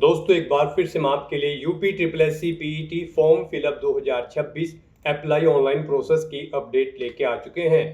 दोस्तों एक बार फिर से मैं आपके लिए UP triple S C PET form fill up 2026 apply online process की अपडेट लेके आ चुके हैं।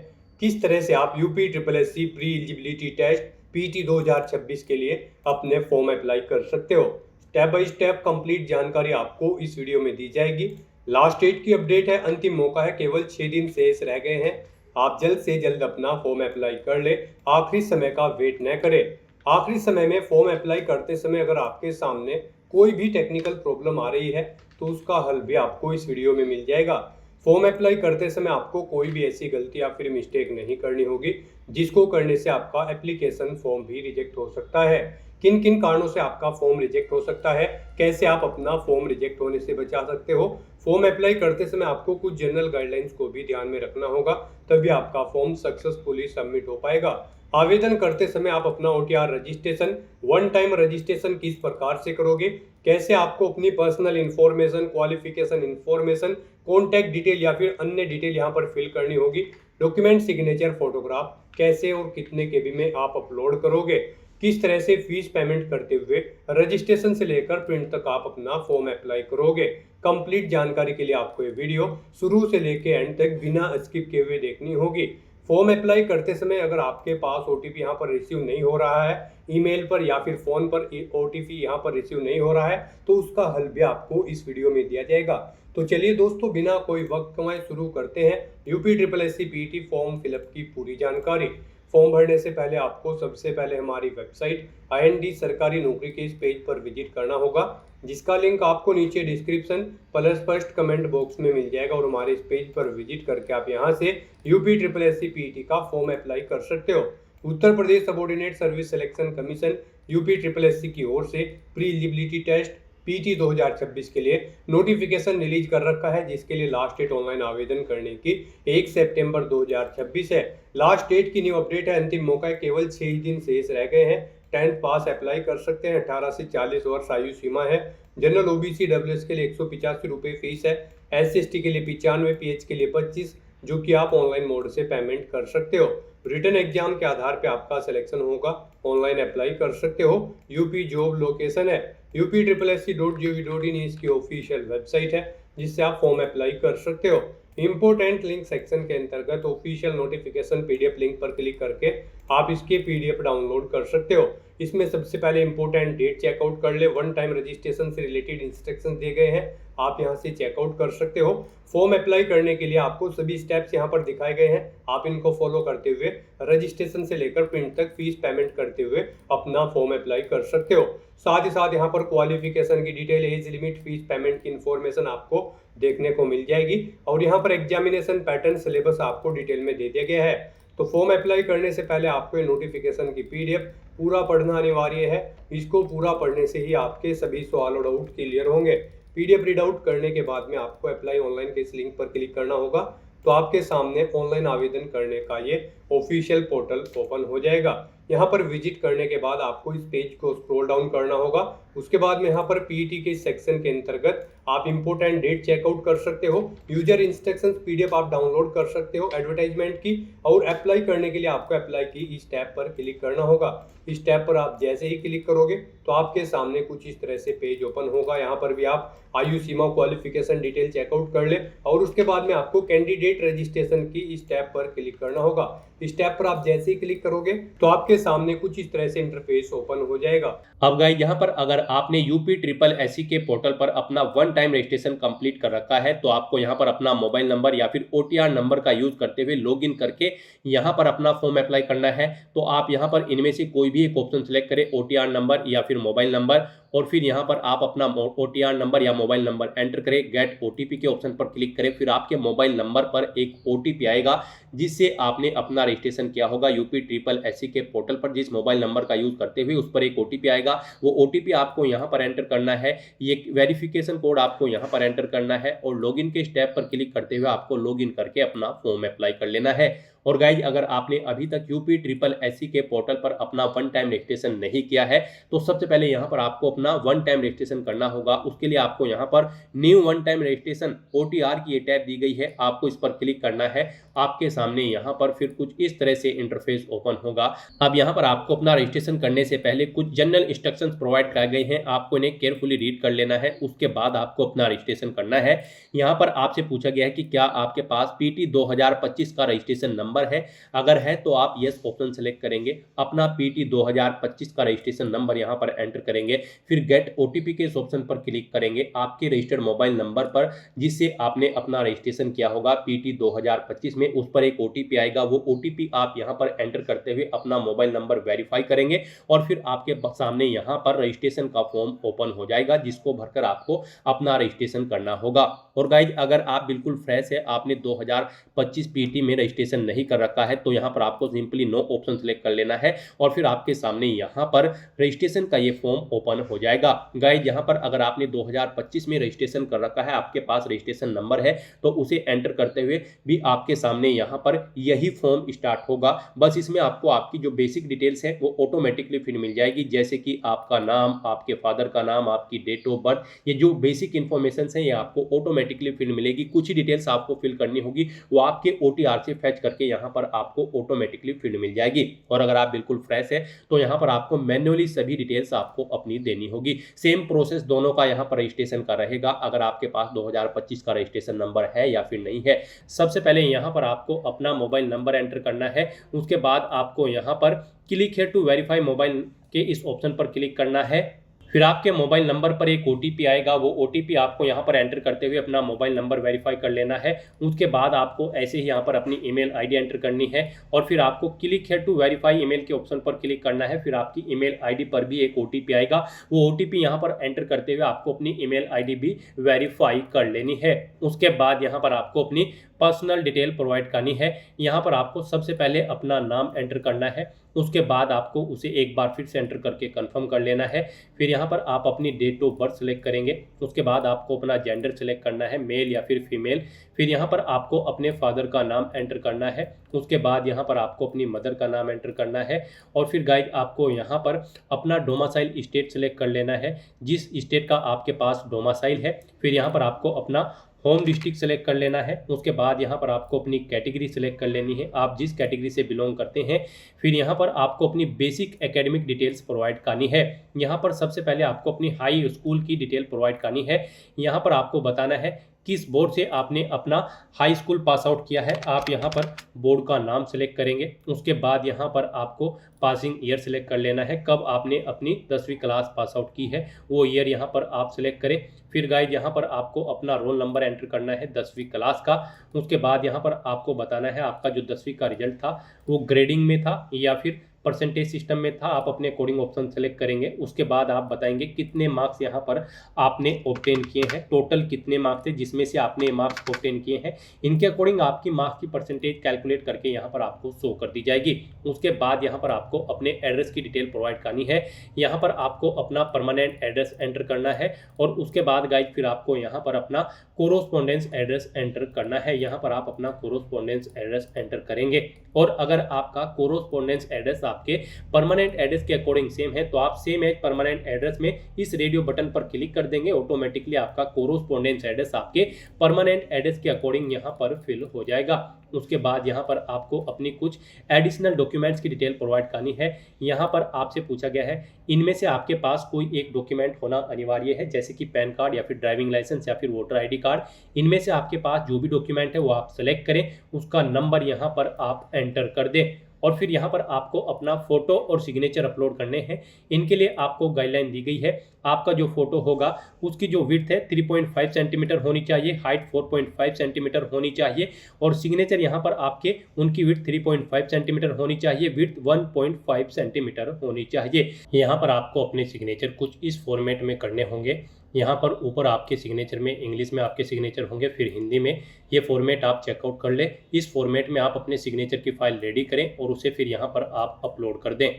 किस तरह से आप UP triple S C pre eligibility test PET 2026 के लिए अपने फॉर्म अप्लाई कर सकते हो। स्टेप बाय स्टेप कंप्लीट जानकारी आपको इस वीडियो में दी जाएगी। लास्ट डेट की अपडेट है, अंतिम मौका है, केवल 6 दिन शेष रह गए हैं। आप जल्द से जल्द अपना फॉर्म अप्लाई कर ले, आखिरी समय का वेट न करें। आखिरी समय में फॉर्म अप्लाई करते समय अगर आपके सामने कोई भी टेक्निकल प्रॉब्लम आ रही है तो उसका हल भी आपको इस वीडियो में मिल जाएगा। फॉर्म अप्लाई करते समय आपको कोई भी ऐसी गलती या फिर मिस्टेक नहीं करनी होगी जिसको करने से आपका एप्लीकेशन फॉर्म भी रिजेक्ट हो सकता है। किन किन कारणों से आपका फॉर्म रिजेक्ट हो सकता है, कैसे आप अपना फॉर्म रिजेक्ट होने से बचा सकते हो। फॉर्म अप्लाई करते समय आपको कुछ जनरल गाइडलाइंस को भी ध्यान में रखना होगा, तभी आपका फॉर्म सक्सेसफुली सबमिट हो पाएगा। आवेदन करते समय आप अपना OTR registration, one time registration किस प्रकार से करोगे, कैसे आपको अपनी personal information, qualification information, contact detail या फिर अन्य डिटेल यहाँ पर फिल करनी होगी, डॉक्यूमेंट, सिग्नेचर, फोटोग्राफ कैसे और कितने केबी में आप अपलोड करोगे, किस तरह से फीस पेमेंट करते हुए रजिस्ट्रेशन से लेकर प्रिंट तक आप अपना फॉर्म अप्लाई करोगे। कंप्लीट जानकारी के लिए आपको ये वीडियो शुरू से लेकर एंड तक बिना स्किप किए हुए देखनी होगी। फॉर्म अप्लाई करते समय अगर आपके पास ओटीपी यहाँ पर रिसीव नहीं हो रहा है, ईमेल पर या फिर फोन पर ओटीपी यहाँ पर रिसीव नहीं हो रहा है, तो उसका हल भी आपको इस वीडियो में दिया जाएगा। तो चलिए दोस्तों, बिना कोई वक्त कमाए शुरू करते हैं UP triple S C PET form fill up की पूरी जानकारी। फॉर्म भरने से पहले आपको सबसे पहले हमारी वेबसाइट IND सरकारी नौकरी के इस पेज पर विजिट करना होगा, जिसका लिंक आपको नीचे description plus first comment box में मिल जाएगा। और हमारे इस पेज पर विजिट करके आप यहां से UP triple S C PET का फॉर्म अप्लाई कर सकते हो। Uttar Pradesh subordinate service selection commission UP triple S C की ओर से प्री एलिजिबिलिटी टेस्ट पीटी 2026 के लिए नोटिफिकेशन रिलीज कर रखा है, जिसके लिए लास्ट डेट ऑनलाइन आवेदन करने की 1 सितंबर 2026 है। लास्ट डेट की न्यू अपडेट है, अंतिम मौका है, केवल 6 दिन शेष रह गए हैं। 10th पास अप्लाई कर सकते हैं। 18 से 40 वर्ष आयु सीमा है। जनरल ओबीसी डब्ल्यूएस के लिए 185 रुपये फीस है। SC/ST के लिए 95, PH के लिए 25, जो कि आप ऑनलाइन मोड से पेमेंट कर सकते हो। रिटन एग्जाम के आधार पे आपका सिलेक्शन होगा, ऑनलाइन अप्लाई कर सकते हो। यूपी जॉब लोकेशन है UP/SC.gov.in इसकी ऑफिशियल वेबसाइट है, जिससे आप फॉर्म अप्लाई कर सकते हो। इंपोर्टेंट लिंक सेक्शन के अंतर्गत ऑफिशियल नोटिफिकेशन PDF लिंक पर क्लिक करके आप इसके PDF डाउनलोड कर सकते हो। इसमें सबसे पहले इंपोर्टेंट डेट चेकआउट कर ले, वन टाइम रजिस्ट्रेशन से रिलेटेड इंस्ट्रक्शन दिए गए हैं, आप यहां से चेकआउट कर सकते हो। फॉर्म अप्लाई करने के लिए आपको सभी स्टेप्स यहां पर दिखाए गए हैं, आप इनको फॉलो करते हुए रजिस्ट्रेशन से लेकर प्रिंट तक फीस पेमेंट करते हुए अपना फॉर्म अप्लाई कर सकते हो। साथ ही साथ यहाँ पर क्वालिफिकेशन की detail, age limit, fees payment की इंफॉर्मेशन आपको देखने को मिल जाएगी। और यहाँ पर एग्जामिनेशन पैटर्न, सिलेबस आपको डिटेल में दे दिया गया है। तो फॉर्म अप्लाई करने से पहले आपको ये नोटिफिकेशन की PDF पूरा पढ़ना अनिवार्य है। इसको पूरा पढ़ने से ही आपके सभी सवाल और डाउट क्लियर होंगे। PDF रीड आउट करने के बाद में आपको अप्लाई ऑनलाइन के इस लिंक पर क्लिक करना होगा, तो आपके सामने ऑनलाइन आवेदन करने का ये ऑफिशियल पोर्टल ओपन हो जाएगा। यहाँ पर विजिट करने के बाद आपको इस पेज को स्क्रॉल डाउन करना होगा। उसके बाद में यहाँ पर पीईटी के सेक्शन के अंतर्गत आप इंपोर्टेंट डेट चेकआउट कर सकते हो, यूजर इंस्ट्रक्शंस PDF आप डाउनलोड कर सकते हो एडवर्टाइजमेंट की। और अप्लाई करने के लिए आपको अप्लाई की इस टैब पर क्लिक करना होगा। इस टैब पर आप जैसे ही क्लिक करोगे तो आपके सामने कुछ इस तरह से पेज ओपन होगा। यहाँ पर भी आप आयु सीमा, क्वालिफिकेशन डिटेल चेकआउट कर ले। और उसके बाद में आपको कैंडिडेट रजिस्ट्रेशन की इस टैब पर क्लिक करना होगा। इस टैब पर आप जैसे ही क्लिक करोगे तो आपके सामने कुछ इस तरह से इंटरफेस ओपन हो जाएगा। अब गाइस यहाँ पर अगर आपने यूपी ट्रिपल एससी के पोर्टल पर अपना वन टाइम रजिस्ट्रेशन कंप्लीट कर रखा है, तो आपको यहाँ पर अपना मोबाइल नंबर या फिर OTR नंबर का यूज करते हुए लॉगिन करके यहाँ पर अपना फॉर्म अप्लाई करना है। तो आप यहाँ पर इनमें से कोई भी एक ऑप्शन सेलेक्ट करें, OTR नंबर या फिर मोबाइल नंबर, और फिर यहाँ पर आप अपना OTR नंबर या मोबाइल नंबर एंटर करें। गेट OTP के ऑप्शन पर क्लिक करें, फिर आपके मोबाइल नंबर पर एक OTP आएगा, जिससे आपने अपना रजिस्ट्रेशन किया होगा यूपी ट्रिपल एससी के पोर्टल पर। जिस मोबाइल नंबर का यूज करते हुए उस पर एक OTP आएगा, वो OTP आपको यहाँ पर एंटर करना है। ये वेरिफिकेशन कोड आपको यहाँ पर एंटर करना है और लॉगिन के स्टेप पर क्लिक करते हुए आपको लॉगिन करके अपना फॉर्म अप्लाई कर लेना है। और गाइज, अगर आपने अभी तक यूपी ट्रिपल एससी के पोर्टल पर अपना वन टाइम रजिस्ट्रेशन नहीं किया है, तो सबसे पहले यहाँ पर आपको अपना अपना वन टाइम रजिस्ट्रेशन करना होगा। उसके लिए आपको यहाँ पर new one time registration OTR की ये टैब दी गई है, आपको इस पर क्लिक करना है। आपके सामने यहाँ पर फिर कुछ इस तरह से इंटरफेस ओपन होगा। अब यहाँ पर आपको अपना रजिस्ट्रेशन करने से पहले कुछ जनरल इंस्ट्रक्शंस प्रोवाइड कराए गए हैं, आपको इन्हें केयरफुली रीड कर लेना है। उसके बाद आपको अपना रजिस्ट्रेशन करना है। यहाँ पर आपसे पूछा गया है कि क्या आपके पास PT 2025 का रजिस्ट्रेशन नंबर है। अगर है तो आप यस ऑप्शन सेलेक्ट करेंगे, अपना PT 2025 का रजिस्ट्रेशन नंबर यहाँ पर एंटर करेंगे, फिर गेट OTP के इस ऑप्शन पर क्लिक करेंगे आपके रजिस्टर्ड मोबाइल नंबर पर जिससे आपने अपना रजिस्ट्रेशन किया होगा PT 2025 में। उस पर एक OTP आएगा, वो OTP आप यहाँ पर एंटर करते हुए अपना मोबाइल नंबर वेरीफाई करेंगे और फिर आपके सामने यहाँ पर रजिस्ट्रेशन का फॉर्म ओपन हो जाएगा जिसको भरकर आपको अपना रजिस्ट्रेशन करना होगा। और गाइज अगर आप बिल्कुल फ्रेश है, आपने 2025 PT में रजिस्ट्रेशन नहीं कर रखा है, तो यहाँ पर आपको सिंपली नो ऑप्शन सेलेक्ट कर लेना है और फिर आपके सामने यहाँ पर रजिस्ट्रेशन का ये फॉर्म ओपन हो जाएगा। गाइज यहाँ पर अगर आपने 2025 में रजिस्ट्रेशन कर रखा है, आपके पास रजिस्ट्रेशन नंबर है, तो उसे एंटर करते हुए भी आपके सामने यहाँ पर यही फॉर्म स्टार्ट होगा। बस इसमें आपको आपकी जो बेसिक डिटेल्स है वो ऑटोमेटिकली फिर मिल जाएगी, जैसे कि आपका नाम, आपके फादर का नाम, आपकी डेट ऑफ बर्थ, ये जो बेसिक इन्फॉर्मेशन है ये आपको ऑटोमेटिकली फिल मिलेगी। कुछ ही डिटेल्स आपको फिल करनी होगी, वो आपके OTR से फैच करके यहाँ पर आपको ऑटोमेटिकली फिल मिल जाएगी। और अगर आप बिल्कुल फ्रेश है तो यहाँ पर आपको मैन्युअली सभी डिटेल्स आपको अपनी देनी होगी। सेम प्रोसेस दोनों का यहाँ पर रजिस्ट्रेशन का रहेगा, अगर आपके पास 2025 का रजिस्ट्रेशन नंबर है या फिर नहीं है। सबसे पहले यहाँ पर आपको अपना मोबाइल नंबर एंटर करना है। उसके बाद आपको यहाँ पर click here to verify mobile के इस ऑप्शन पर क्लिक करना है। फिर आपके मोबाइल नंबर पर एक OTP आएगा, वो OTP आपको यहाँ पर एंटर करते हुए अपना मोबाइल नंबर वेरीफाई कर लेना है। उसके बाद आपको ऐसे ही यहाँ पर अपनी ईमेल ID एंटर करनी है और फिर आपको click here to verify email के ऑप्शन पर क्लिक करना है। फिर आपकी ईमेल ID पर भी एक OTP आएगा, वो OTP यहाँ पर एंटर करते हुए आपको अपनी ईमेल ID भी वेरीफाई कर लेनी है। उसके बाद यहाँ पर आपको अपनी पर्सनल डिटेल प्रोवाइड करनी है। यहाँ पर आपको सबसे पहले अपना नाम एंटर करना है, उसके बाद आपको उसे एक बार फिर से एंटर करके कंफर्म कर लेना है। फिर यहाँ पर आप अपनी डेट ऑफ बर्थ सेलेक्ट करेंगे, उसके बाद आपको अपना जेंडर सेलेक्ट करना है, मेल या फिर फीमेल। फिर यहाँ पर आपको अपने फादर का नाम एंटर करना है, उसके बाद यहाँ पर आपको अपनी मदर का नाम एंटर करना है। और फिर गाइज आपको यहाँ पर अपना डोमिसाइल स्टेट सेलेक्ट कर लेना है, जिस स्टेट का आपके पास डोमिसाइल है। फिर यहाँ पर आपको अपना होम डिस्ट्रिक्ट सेलेक्ट कर लेना है। उसके बाद यहाँ पर आपको अपनी कैटेगरी सेलेक्ट कर लेनी है, आप जिस कैटेगरी से बिलोंग करते हैं। फिर यहाँ पर आपको अपनी बेसिक एकेडमिक डिटेल्स प्रोवाइड करनी है। यहाँ पर सबसे पहले आपको अपनी हाई स्कूल की डिटेल प्रोवाइड करनी है। यहाँ पर आपको बताना है किस बोर्ड से आपने अपना हाई स्कूल पास आउट किया है। आप यहाँ पर बोर्ड का नाम सेलेक्ट करेंगे, उसके बाद यहाँ पर आपको पासिंग ईयर सेलेक्ट कर लेना है, कब आपने अपनी 10वीं क्लास पास आउट की है वो ईयर यहाँ पर आप सेलेक्ट करें। फिर गाइज यहाँ पर आपको अपना रोल नंबर एंटर करना है 10वीं क्लास का। उसके बाद यहाँ पर आपको बताना है आपका जो 10वीं का रिजल्ट था वो ग्रेडिंग में था या फिर परसेंटेज सिस्टम में था, आप अपने कोडिंग ऑप्शन सेलेक्ट करेंगे। उसके बाद आप बताएंगे कितने मार्क्स यहाँ पर आपने ऑब्टेन किए हैं, टोटल कितने मार्क्स थे जिसमें से आपने मार्क्स ऑब्टेन किए हैं। इनके अकॉर्डिंग आपकी मार्क्स की परसेंटेज कैलकुलेट करके यहाँ पर आपको शो कर दी जाएगी। उसके बाद यहाँ पर आपको अपने एड्रेस की डिटेल प्रोवाइड करनी है। यहाँ पर आपको अपना परमानेंट एड्रेस एंटर करना है और उसके बाद गाइज फिर आपको यहाँ पर अपना कोरोस्पोंडेंस एड्रेस एंटर करना है। यहाँ पर आप अपना कोरोस्पोंडेंस एड्रेस एंटर करेंगे और अगर आपका कोरोस्पोंडेंस एड्रेस आपके परमानेंट एड्रेस के अकॉर्डिंग सेम है तो आप सेम एज परमानेंट एड्रेस में इस रेडियो बटन पर क्लिक कर देंगे, ऑटोमेटिकली आपका कोरोस्पोंडेंस एड्रेस आपके परमानेंट एड्रेस के अकॉर्डिंग यहाँ पर फिल हो जाएगा। उसके बाद यहाँ पर आपको अपनी कुछ एडिशनल डॉक्यूमेंट्स की डिटेल प्रोवाइड करनी है। यहाँ पर आपसे पूछा गया है इनमें से आपके पास कोई एक डॉक्यूमेंट होना अनिवार्य है, जैसे कि पैन कार्ड या फिर ड्राइविंग लाइसेंस या फिर वोटर ID कार्ड। इनमें से आपके पास जो भी डॉक्यूमेंट है वो आप सेलेक्ट करें, उसका नंबर यहाँ पर आप एंटर कर दें और फिर यहाँ पर आपको अपना फोटो और सिग्नेचर अपलोड करने हैं। इनके लिए आपको गाइडलाइन दी गई है, आपका जो फोटो होगा उसकी जो विड्थ है 3.5 सेंटीमीटर होनी चाहिए, हाइट 4.5 सेंटीमीटर होनी चाहिए और सिग्नेचर यहाँ पर आपके उनकी विड्थ 3.5 सेंटीमीटर होनी चाहिए, विड्थ 1.5 सेंटीमीटर होनी चाहिए। यहाँ पर आपको अपने सिग्नेचर कुछ इस फॉर्मेट में करने होंगे। यहाँ पर ऊपर आपके सिग्नेचर में इंग्लिश में आपके सिग्नेचर होंगे, फिर हिंदी में। ये फॉर्मेट आप चेकआउट कर लें। इस फॉर्मेट में आप अपने सिग्नेचर की फाइल रेडी करें और उसे फिर यहाँ पर आप अपलोड कर दें।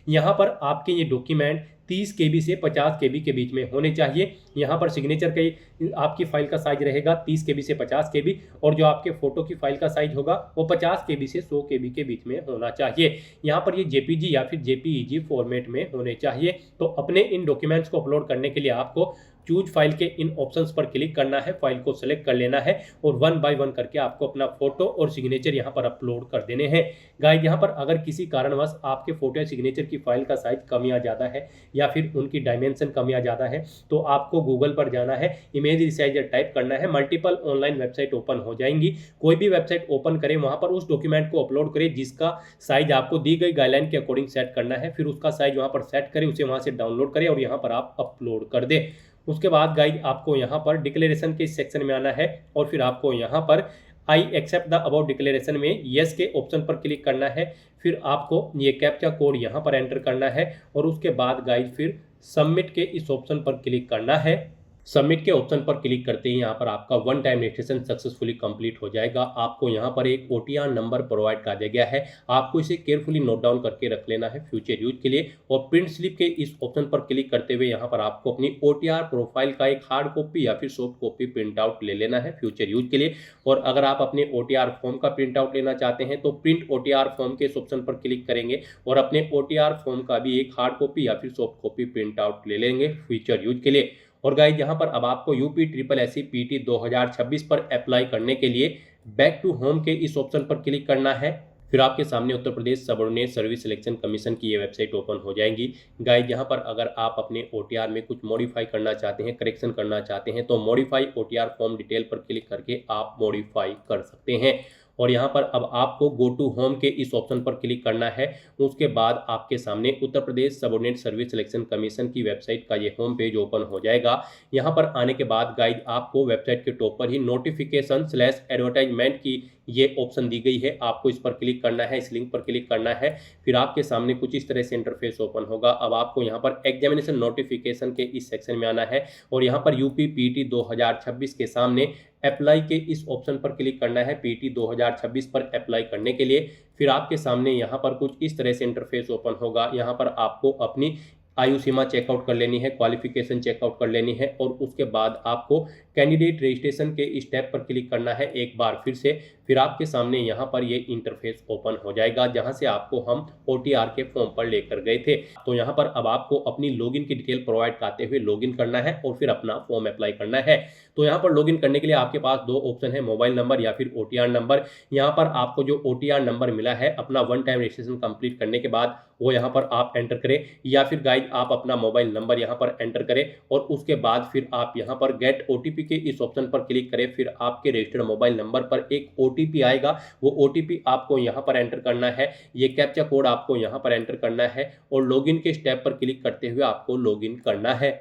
यहाँ पर आपके ये डॉक्यूमेंट 30 KB से 50 KB के बीच में होने चाहिए। यहाँ पर सिग्नेचर के आपकी फाइल का साइज रहेगा 30 KB से 50 KB, और जो आपके फोटो की फाइल का साइज होगा वो 50 KB से 100 KB के बीच में होना चाहिए। यहाँ पर ये JPG या फिर JPEG फॉर्मेट में होने चाहिए। तो अपने इन डॉक्यूमेंट्स को अपलोड करने के लिए आपको चूज फाइल के इन ऑप्शंस पर क्लिक करना है, फाइल को सेलेक्ट कर लेना है और 1 बाय 1 करके आपको अपना फोटो और सिग्नेचर यहाँ पर अपलोड कर देने हैं। गाइस, यहाँ पर अगर किसी कारणवश आपके फोटो या सिग्नेचर की फाइल का साइज कम या ज़्यादा है या फिर उनकी डायमेंशन कम या ज़्यादा है, तो आपको गूगल पर जाना है, इमेज रिसाइजर टाइप करना है, मल्टीपल ऑनलाइन वेबसाइट ओपन हो जाएंगी। कोई भी वेबसाइट ओपन करें, वहाँ पर उस डॉक्यूमेंट को अपलोड करें जिसका साइज आपको दी गई गाइडलाइन के अकॉर्डिंग सेट करना है। फिर उसका साइज वहाँ पर सेट करें, उसे वहाँ से डाउनलोड करें और यहाँ पर आप अपलोड कर दें। उसके बाद गाइस, आपको यहाँ पर डिक्लेरेशन के सेक्शन में आना है और फिर आपको यहाँ पर I accept the about declaration में यस के ऑप्शन पर क्लिक करना है। फिर आपको ये कैप्चा कोड यहाँ पर एंटर करना है और उसके बाद गाइस फिर सबमिट के इस ऑप्शन पर क्लिक करना है। सबमिट के ऑप्शन पर क्लिक करते ही यहाँ पर आपका 1 टाइम रजिस्ट्रेशन सक्सेसफुली कंप्लीट हो जाएगा। आपको यहाँ पर एक OTR नंबर प्रोवाइड कर दिया गया है, आपको इसे केयरफुली नोट डाउन करके रख लेना है फ्यूचर यूज के लिए। और प्रिंट स्लिप के इस ऑप्शन पर क्लिक करते हुए यहाँ पर आपको अपनी OTR प्रोफाइल का एक हार्ड कॉपी या फिर सॉफ्ट कॉपी प्रिंट आउट ले लेना है फ्यूचर यूज के लिए। और अगर आप अपने OTR फॉर्म का प्रिंट आउट लेना चाहते हैं तो प्रिंट OTR फॉर्म के इस ऑप्शन पर क्लिक करेंगे और अपने OTR फॉर्म का भी एक हार्ड कॉपी या फिर सॉफ्ट कॉपी प्रिंट आउट ले लेंगे फ्यूचर यूज के लिए। और गाइस, यहाँ पर अब आपको UPSSC PET 2026 पर अप्लाई करने के लिए बैक टू होम के इस ऑप्शन पर क्लिक करना है। फिर आपके सामने उत्तर Pradesh subordinate service selection commission की ये वेबसाइट ओपन हो जाएंगी। गाइस, यहाँ पर अगर आप अपने OTR में कुछ मॉडिफाई करना चाहते हैं, करेक्शन करना चाहते हैं, तो मॉडिफाई OTR फॉर्म डिटेल पर क्लिक करके आप मॉडिफाई कर सकते हैं। और यहाँ पर अब आपको गो टू होम के इस ऑप्शन पर क्लिक करना है। उसके बाद आपके सामने उत्तर Pradesh subordinate service selection commission की वेबसाइट का ये होम पेज ओपन हो जाएगा। यहाँ पर आने के बाद गाइड आपको वेबसाइट के टॉप पर ही नोटिफिकेशन/एडवर्टाइजमेंट की ये ऑप्शन दी गई है, आपको इस पर क्लिक करना है, इस लिंक पर क्लिक करना है। फिर आपके सामने कुछ इस तरह से इंटरफेस ओपन होगा। अब आपको यहाँ पर एग्जामिनेशन नोटिफिकेशन के इस सेक्शन में आना है और यहाँ पर यूपी PET 2026 के सामने अप्लाई के इस ऑप्शन पर क्लिक करना है PET 2026 पर अप्लाई करने के लिए। फिर आपके सामने यहाँ पर कुछ इस तरह से इंटरफेस ओपन होगा। यहाँ पर आपको अपनी आयु सीमा चेकआउट कर लेनी है, क्वालिफिकेशन चेकआउट कर लेनी है और उसके बाद आपको कैंडिडेट रजिस्ट्रेशन के स्टेप पर क्लिक करना है एक बार फिर से। फिर आपके सामने यहाँ पर ये इंटरफेस ओपन हो जाएगा जहाँ से आपको हम OTR के फॉर्म पर लेकर गए थे। तो यहाँ पर अब आपको अपनी लॉगिन की डिटेल प्रोवाइड कराते हुए लॉगिन करना है और फिर अपना फॉर्म अप्लाई करना है। तो यहाँ पर लॉगिन करने के लिए आपके पास दो ऑप्शन है, मोबाइल नंबर या फिर OTR नंबर। यहाँ पर आपको जो OTR नंबर मिला है अपना 1 टाइम रजिस्ट्रेशन कंप्लीट करने के बाद वो यहाँ पर आप एंटर करें, या फिर गाइड आप अपना मोबाइल नंबर यहाँ पर एंटर करें और उसके बाद फिर आप यहाँ पर गेट OTP के इस ऑप्शन पर क्लिक करें। फिर आपके रजिस्टर्ड मोबाइल नंबर पर एक OTP आएगा, वो OTP आपको यहाँ पर एंटर करना है। ये कैप्चा कोड आपको यहाँ पर एंटर करना है और लॉगिन के स्टेप पर क्लिक करते हुए आपको लॉगिन करना है।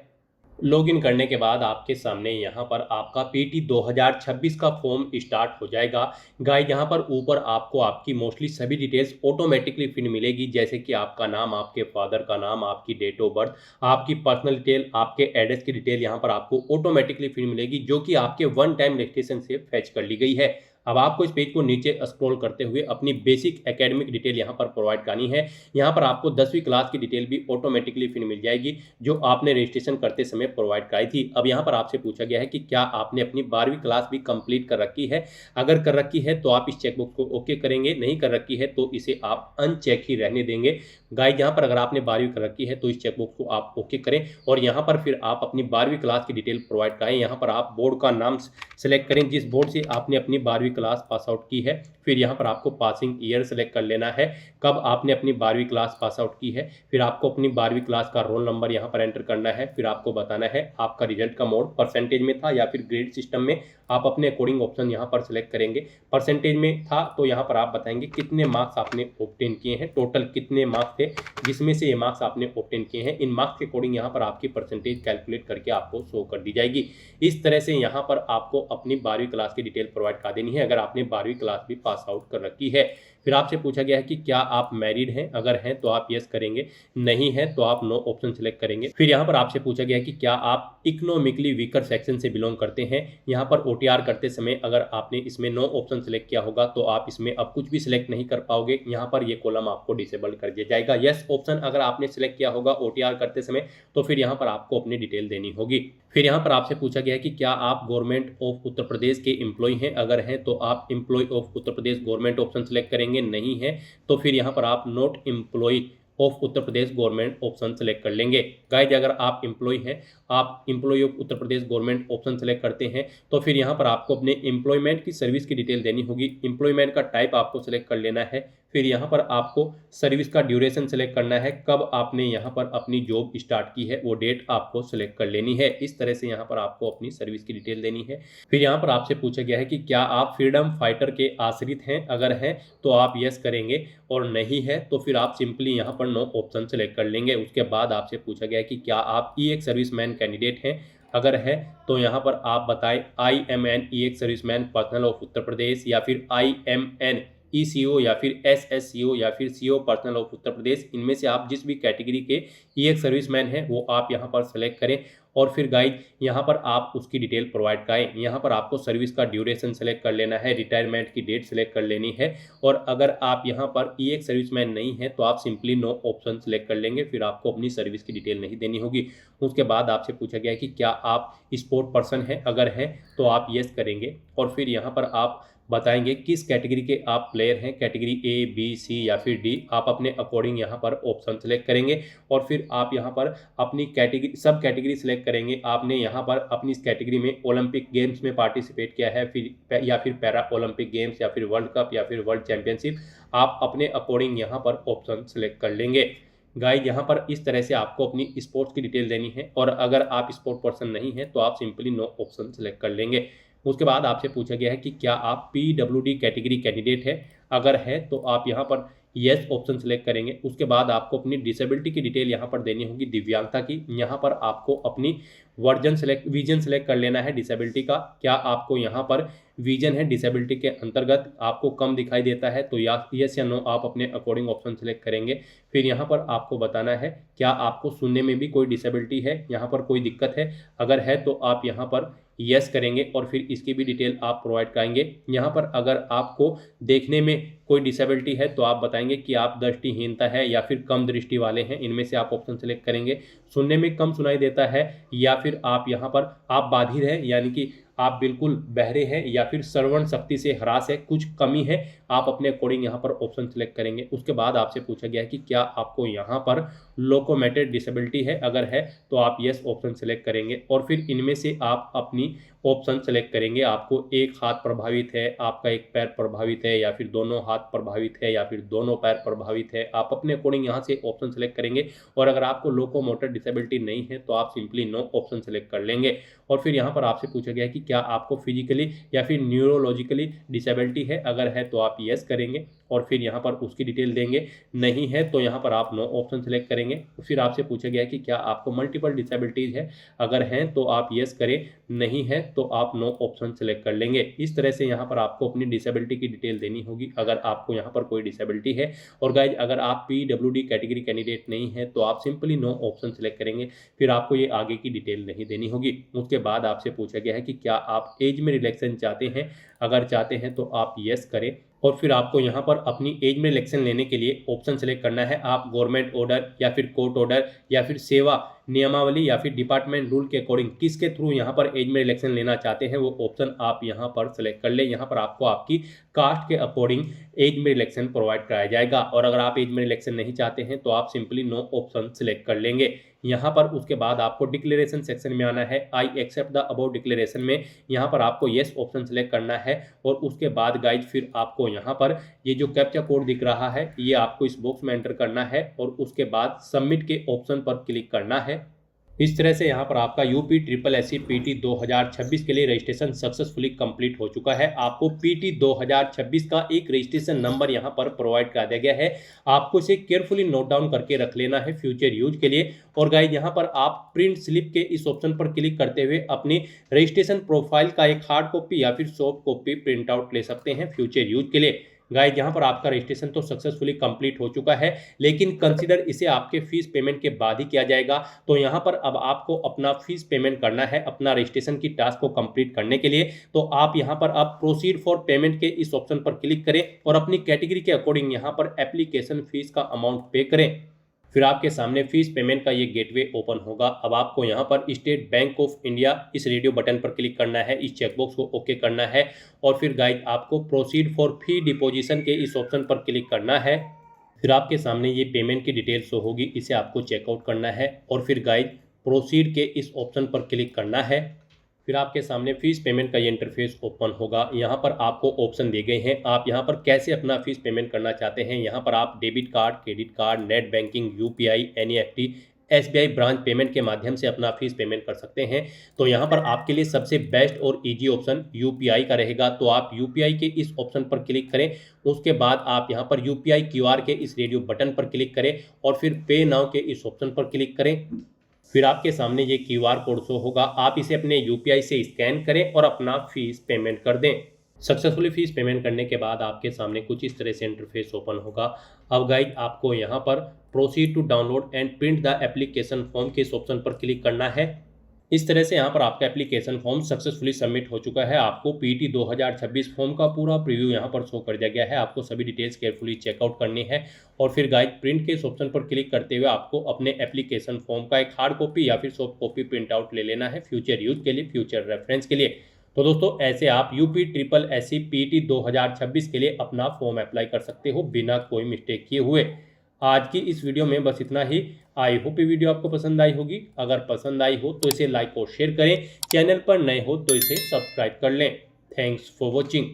लॉगिन करने के बाद आपके सामने यहाँ पर आपका PET 2026 का फॉर्म स्टार्ट हो जाएगा। गाइस, यहाँ पर ऊपर आपको आपकी मोस्टली सभी डिटेल्स ऑटोमेटिकली फिल मिलेगी, जैसे कि आपका नाम, आपके फादर का नाम, आपकी डेट ऑफ बर्थ, आपकी पर्सनल डिटेल, आपके एड्रेस की डिटेल यहाँ पर आपको ऑटोमेटिकली फिल मिलेगी, जो कि आपके 1 टाइम रजिस्ट्रेशन से फैच कर ली गई है। अब आपको इस पेज को नीचे स्क्रॉल करते हुए अपनी बेसिक एकेडमिक डिटेल यहाँ पर प्रोवाइड करनी है। यहाँ पर आपको 10वीं क्लास की डिटेल भी ऑटोमेटिकली फिर मिल जाएगी, जो आपने रजिस्ट्रेशन करते समय प्रोवाइड कराई थी। अब यहाँ पर आपसे पूछा गया है कि क्या आपने अपनी 12वीं क्लास भी कंप्लीट कर रखी है। अगर कर रखी है तो आप इस चेकबॉक्स को ओके करेंगे, नहीं कर रखी है तो इसे आप अनचेक ही रहने देंगे। गाइस, यहाँ पर अगर आपने 12वीं कर रखी है तो इस चेकबॉक्स को आप ओके करें और यहाँ पर फिर आप अपनी 12वीं क्लास की डिटेल प्रोवाइड कराएं। यहाँ पर आप बोर्ड का नाम सेलेक्ट करें जिस बोर्ड से आपने अपनी 12वीं क्लास पास आउट की है। फिर यहाँ पर आपको पासिंग ईयर सेलेक्ट कर लेना है, कब आपने अपनी 12वीं क्लास पास आउट की है। फिर आपको अपनी 12वीं क्लास का रोल नंबर यहाँ पर एंटर करना है। फिर आपको बताना है आपका रिजल्ट का मोड परसेंटेज में था या फिर ग्रेड सिस्टम में। आप अपने अकॉर्डिंग ऑप्शन यहाँ पर सिलेक्ट करेंगे। परसेंटेज में था तो यहाँ पर आप बताएंगे कितने मार्क्स आपने ऑब्टेन किए हैं, टोटल कितने मार्क्स थे जिसमें से ये मार्क्स आपने ऑब्टेन किए हैं। इन मार्क्स के अकॉर्डिंग यहाँ पर आपकी परसेंटेज कैलकुलेट करके आपको शो कर दी जाएगी। इस तरह से यहाँ पर आपको अपनी 12वीं क्लास की डिटेल प्रोवाइड कर देनी है, अगर आपने 12वीं क्लास भी पास आउट कर रखी है। फिर आपसे पूछा गया है कि क्या आप मैरिड हैं, अगर हैं तो आप यस करेंगे, नहीं है तो आप नो ऑप्शन सेलेक्ट करेंगे। फिर यहाँ पर आपसे पूछा गया है कि क्या आप इकोनॉमिकली वीकर सेक्शन से बिलोंग करते हैं। यहाँ पर OTR करते समय अगर आपने इसमें नो ऑप्शन सेलेक्ट किया होगा तो आप इसमें अब कुछ भी सिलेक्ट नहीं कर पाओगे, यहाँ पर ये कॉलम आपको डिसेबल कर दिया जाएगा। यस ऑप्शन अगर आपने सिलेक्ट किया होगा OTR करते समय तो फिर यहाँ पर आपको अपनी डिटेल देनी होगी। फिर यहाँ पर आपसे पूछा गया है कि क्या आप गवर्नमेंट ऑफ उत्तर प्रदेश के एम्प्लॉय हैं, अगर हैं तो आप employ of Uttar Pradesh government option select करेंगे, नहीं है तो फिर यहाँ पर आप not employ of Uttar Pradesh government option select कर लेंगे। गाइज अगर आप एम्प्लॉय हैं, आप employ of Uttar Pradesh government option select करते हैं तो फिर यहाँ पर आपको अपने एम्प्लॉयमेंट की सर्विस की डिटेल देनी होगी। एम्प्लॉयमेंट का टाइप आपको सेलेक्ट कर लेना है। फिर यहाँ पर आपको सर्विस का ड्यूरेशन सेलेक्ट करना है, कब आपने यहाँ पर अपनी जॉब स्टार्ट की है वो डेट आपको सेलेक्ट कर लेनी है। इस तरह से यहाँ पर आपको अपनी सर्विस की डिटेल देनी है। फिर यहाँ पर आपसे पूछा गया है कि क्या आप फ्रीडम फाइटर के आश्रित हैं, अगर हैं तो आप यस करेंगे और नहीं है तो फिर आप सिंपली यहाँ पर नो ऑप्शन सेलेक्ट कर लेंगे। उसके बाद आपसे पूछा गया है कि क्या आप EX सर्विसमैन कैंडिडेट हैं, अगर है तो यहाँ पर आप बताएं IMN EX serviceman personnel of Uttar Pradesh, या फिर IMN ECO, या फिर SSCO, या फिर CO पर्सनल ऑफ उत्तर प्रदेश। इनमें से आप जिस भी कैटेगरी के EX सर्विसमैन हैं वो आप यहाँ पर सेलेक्ट करें और फिर गाइड यहाँ पर आप उसकी डिटेल प्रोवाइड कराएं। यहाँ पर आपको सर्विस का ड्यूरेशन सेलेक्ट कर लेना है, रिटायरमेंट की डेट सेलेक्ट कर लेनी है और अगर आप यहाँ पर EX सर्विसमैन नहीं है तो आप सिंपली नो ऑप्शन सेलेक्ट कर लेंगे। फिर आपको अपनी सर्विस की डिटेल नहीं देनी होगी। उसके बाद आपसे पूछा गया है कि क्या आप स्पोर्ट पर्सन हैं, अगर हैं तो आप यस करेंगे और फिर यहाँ पर आप बताएंगे किस कैटेगरी के आप प्लेयर हैं, कैटेगरी A, B, C या फिर D। आप अपने अकॉर्डिंग यहाँ पर ऑप्शन सेलेक्ट करेंगे और फिर आप यहाँ पर अपनी कैटेगरी सब कैटेगरी सेलेक्ट करेंगे। आपने यहाँ पर अपनी इस कैटेगरी में ओलंपिक गेम्स में पार्टिसिपेट किया है फिर या फिर पैरा ओलंपिक गेम्स या फिर वर्ल्ड कप या फिर वर्ल्ड चैंपियनशिप, आप अपने अकॉर्डिंग यहाँ पर ऑप्शन सेलेक्ट कर लेंगे। गाइज यहाँ पर इस तरह से आपको अपनी स्पोर्ट्स की डिटेल देनी है और अगर आप स्पोर्ट पर्सन नहीं है तो आप सिंपली नो ऑप्शन सेलेक्ट कर लेंगे। उसके बाद आपसे पूछा गया है कि क्या आप PWD कैटेगरी कैंडिडेट है, अगर है तो आप यहाँ पर यस ऑप्शन सेलेक्ट करेंगे। उसके बाद आपको अपनी डिसेबिलिटी की डिटेल यहाँ पर देनी होगी, दिव्यांगता की। यहाँ पर आपको अपनी विजन सेलेक्ट कर लेना है डिसेबिलिटी का। क्या आपको यहाँ पर विजन है डिसेबिलिटी के अंतर्गत, आपको कम दिखाई देता है तो यस या नो आप अपने अकॉर्डिंग ऑप्शन सेलेक्ट करेंगे। फिर यहाँ पर आपको बताना है क्या आपको सुनने में भी कोई डिसेबिलिटी है, यहाँ पर कोई दिक्कत है, अगर है तो आप यहाँ पर यस करेंगे और फिर इसकी भी डिटेल आप प्रोवाइड कराएंगे। यहाँ पर अगर आपको देखने में कोई डिसेबिलिटी है तो आप बताएंगे कि आप दृष्टिहीनता है या फिर कम दृष्टि वाले हैं, इनमें से आप ऑप्शन सेलेक्ट करेंगे। सुनने में कम सुनाई देता है या फिर आप यहाँ पर आप बाधिर हैं यानी कि आप बिल्कुल बहरे हैं या फिर श्रवण शक्ति से ह्रास है, कुछ कमी है, आप अपने अकॉर्डिंग यहाँ पर ऑप्शन सेलेक्ट करेंगे। उसके बाद आपसे पूछा गया है कि क्या आपको यहाँ पर लोकोमेटेड डिसेबिलिटी है, अगर है तो आप यस ऑप्शन सेलेक्ट करेंगे और फिर इनमें से आप अपनी ऑप्शन सेलेक्ट करेंगे। आपको एक हाथ प्रभावित है, आपका एक पैर प्रभावित है या फिर दोनों हाथ प्रभावित है या फिर दोनों पैर प्रभावित है, आप अपने अकॉर्डिंग यहाँ से ऑप्शन सेलेक्ट करेंगे और अगर आपको लोकोमोटर डिसेबिलिटी नहीं है तो आप सिंपली नो ऑप्शन सेलेक्ट कर लेंगे। और फिर यहाँ पर आपसे पूछा गया है कि क्या आपको फिजिकली या फिर न्यूरोलॉजिकली डिसेबिलिटी है, अगर है तो आप यस करेंगे और फिर यहाँ पर उसकी डिटेल देंगे, नहीं है तो यहाँ पर आप नो ऑप्शन सेलेक्ट करेंगे। फिर आपसे पूछा गया है कि क्या आपको मल्टीपल डिसेबिलिटीज है, अगर हैं तो आप यस करें, नहीं है तो आप नो ऑप्शन सेलेक्ट कर लेंगे। इस तरह से यहाँ पर आपको अपनी डिसेबिलिटी की डिटेल देनी होगी अगर आपको यहाँ पर कोई डिसेबिलिटी है। और गाइज अगर आप PWD कैटेगरी कैंडिडेट नहीं है तो आप सिंपली नो ऑप्शन सेलेक्ट करेंगे, फिर आपको ये आगे की डिटेल नहीं देनी होगी। उसके बाद आपसे पूछा गया है कि क्या आप एज में रिलैक्सेशन चाहते हैं, अगर चाहते हैं तो आप यस करें और फिर आपको यहाँ पर अपनी एज में रिलैक्सेशन लेने के लिए ऑप्शन सेलेक्ट करना है। आप गवर्नमेंट ऑर्डर या फिर कोर्ट ऑर्डर या फिर सेवा नियमावली या फिर डिपार्टमेंट रूल के अकॉर्डिंग किसके थ्रू यहाँ पर एज में रिलैक्सेशन लेना चाहते हैं वो ऑप्शन आप यहाँ पर सेलेक्ट कर ले। यहाँ पर आपको आपकी कास्ट के अकॉर्डिंग एज में रिलैक्सेशन प्रोवाइड कराया जाएगा और अगर आप एज में रिलैक्सेशन नहीं चाहते हैं तो आप सिंपली नो ऑप्शन सेलेक्ट कर लेंगे। यहाँ पर उसके बाद आपको डिक्लेरेशन सेक्शन में आना है। I accept the about declaration में यहाँ पर आपको येस ऑप्शन सेलेक्ट करना है और उसके बाद गाइज फिर आपको यहाँ पर ये जो कैप्चा कोड दिख रहा है ये आपको इस बॉक्स में एंटर करना है और उसके बाद सबमिट के ऑप्शन पर क्लिक करना है। इस तरह से यहाँ पर आपका UPSSC PT 2026 के लिए रजिस्ट्रेशन सक्सेसफुली कंप्लीट हो चुका है। आपको PT 2026 का एक रजिस्ट्रेशन नंबर यहाँ पर प्रोवाइड करा दिया गया है, आपको इसे केयरफुली नोट डाउन करके रख लेना है फ्यूचर यूज के लिए। और गाइज यहाँ पर आप प्रिंट स्लिप के इस ऑप्शन पर क्लिक करते हुए अपनी रजिस्ट्रेशन प्रोफाइल का एक हार्ड कॉपी या फिर सॉफ्ट कॉपी प्रिंट आउट ले सकते हैं फ्यूचर यूज के लिए। गाइस यहाँ पर आपका रजिस्ट्रेशन तो सक्सेसफुली कंप्लीट हो चुका है, लेकिन कंसीडर इसे आपके फीस पेमेंट के बाद ही किया जाएगा। तो यहाँ पर अब आपको अपना फीस पेमेंट करना है अपना रजिस्ट्रेशन की टास्क को कंप्लीट करने के लिए। तो आप यहाँ पर अब प्रोसीड फॉर पेमेंट के इस ऑप्शन पर क्लिक करें और अपनी कैटेगरी के अकॉर्डिंग यहाँ पर एप्लीकेशन फीस का अमाउंट पे करें। फिर आपके सामने फीस पेमेंट का ये गेटवे ओपन होगा। अब आपको यहाँ पर स्टेट बैंक ऑफ इंडिया इस रेडियो बटन पर क्लिक करना है, इस चेकबॉक्स को ओके करना है और फिर गाइड आपको प्रोसीड फॉर फी डिपोजिशन के इस ऑप्शन पर क्लिक करना है। फिर आपके सामने ये पेमेंट की डिटेल शो होगी, इसे आपको चेकआउट करना है और फिर गाइड प्रोसीड के इस ऑप्शन पर क्लिक करना है। फिर आपके सामने फीस पेमेंट का ये इंटरफेस ओपन होगा। यहाँ पर आपको ऑप्शन दिए गए हैं, आप यहाँ पर कैसे अपना फीस पेमेंट करना चाहते हैं। यहाँ पर आप debit card, credit card, net banking, UPI, NEFT, SBI branch payment के माध्यम से अपना फीस पेमेंट कर सकते हैं। तो यहाँ पर आपके लिए सबसे बेस्ट और इजी ऑप्शन यूपीआई का रहेगा। तो आप यूपीआई के इस ऑप्शन पर क्लिक करें, उसके बाद आप यहाँ पर यूपीआई क्यूआर के इस रेडियो बटन पर क्लिक करें और फिर पे नाउ के इस ऑप्शन पर क्लिक करें। फिर आपके सामने ये क्यूआर कोड शो होगा, आप इसे अपने यूपीआई से स्कैन करें और अपना फीस पेमेंट कर दें। सक्सेसफुली फीस पेमेंट करने के बाद आपके सामने कुछ इस तरह से इंटरफेस ओपन होगा। अब गाइड आपको यहाँ पर proceed to download and print the application form के इस ऑप्शन पर क्लिक करना है। इस तरह से यहाँ पर आपका एप्लीकेशन फॉर्म सक्सेसफुली सबमिट हो चुका है। आपको पीटी 2026 फॉर्म का पूरा प्रीव्यू यहाँ पर शो कर दिया गया है। आपको सभी डिटेल्स केयरफुली चेकआउट करनी है और फिर गाइड प्रिंट के इस ऑप्शन पर क्लिक करते हुए आपको अपने एप्लीकेशन फॉर्म का एक हार्ड कॉपी या फिर सॉफ्ट कॉपी प्रिंट आउट ले लेना है फ्यूचर यूज के लिए, फ्यूचर रेफरेंस के लिए। तो दोस्तों ऐसे आप यूपी ट्रिपल एससी पीटी 2026 के लिए अपना फॉर्म अप्लाई कर सकते हो बिना कोई मिस्टेक किए हुए। आज की इस वीडियो में बस इतना ही। आई होप ये वीडियो आपको पसंद आई होगी। अगर पसंद आई हो तो इसे लाइक और शेयर करें, चैनल पर नए हो तो इसे सब्सक्राइब कर लें। Thanks for watching.